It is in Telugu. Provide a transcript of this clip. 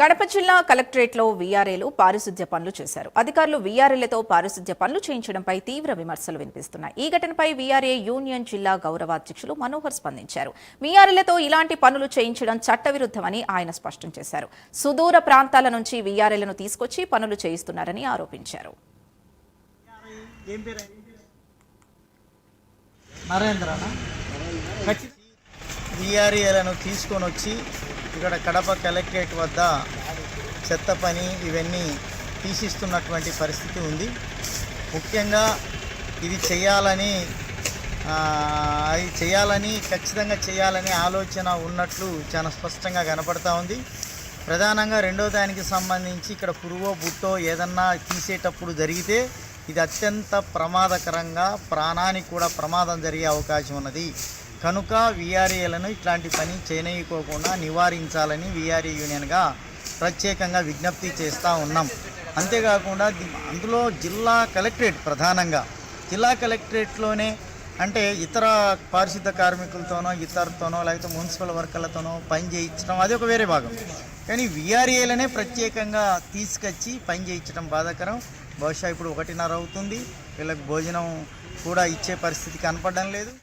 కడప జిల్లా కలెక్టరేట్లో వీఆర్ఏలు పారిశుద్ధ్య పనులు చేశారు. అధికారులు వీఆర్ఏలతో పారిశుద్ధ్య పనులు చేయించడంపై తీవ్ర విమర్శలు వినిపిస్తున్నాయి. ఈ ఘటనపై వీఆర్ఏ యూనియన్ జిల్లా గౌరవాధ్యక్షులు మనోహర్ స్పందించారు. వీఆర్ఏలతో ఇలాంటి పనులు చేయించడం చట్టవిరుద్ధమని ఆయన స్పష్టం చేశారు. సుదూర ప్రాంతాల నుంచి వీఆర్ఏలను తీసుకొచ్చి పనులు చేయిస్తున్నారని ఆరోపించారు. వీఆర్ఏలను తీసుకొని వచ్చి ఇక్కడ కడప కలెక్టరేట్ వద్ద చెత్త పని ఇవన్నీ తీసిస్తున్నటువంటి పరిస్థితి ఉంది. ముఖ్యంగా ఇది ఖచ్చితంగా చేయాలని ఆలోచన ఉన్నట్లు చాలా స్పష్టంగా కనపడతా ఉంది. ప్రధానంగా రెండో దానికి సంబంధించి ఇక్కడ పురుగో బుట్టో ఏదన్నా తీసేటప్పుడు జరిగితే ఇది అత్యంత ప్రమాదకరంగా ప్రాణానికి కూడా ప్రమాదం జరిగే అవకాశం ఉన్నది. కనుక వీఆర్ఏలను ఇట్లాంటి పని చేయనీయకోకుండా నివారించాలని వీఆర్ఏ యూనియన్గా ప్రత్యేకంగా విజ్ఞప్తి చేస్తూ ఉన్నాం. అంతేకాకుండా అందులో జిల్లా కలెక్టరేట్ ప్రధానంగా జిల్లా కలెక్టరేట్లోనే అంటే ఇతర పారిశుద్ధ కార్మికులతోనో ఇతరులతోనో లేకపోతే మున్సిపల్ వర్కర్లతోనో పని చేయించడం అది ఒక వేరే భాగం. కానీ వీఆర్ఏలనే ప్రత్యేకంగా తీసుకొచ్చి పని చేయించడం బాధాకరం. బహుశా ఇప్పుడు 1:30 అవుతుంది, వీళ్ళకి భోజనం కూడా ఇచ్చే పరిస్థితి కనపడడం లేదు.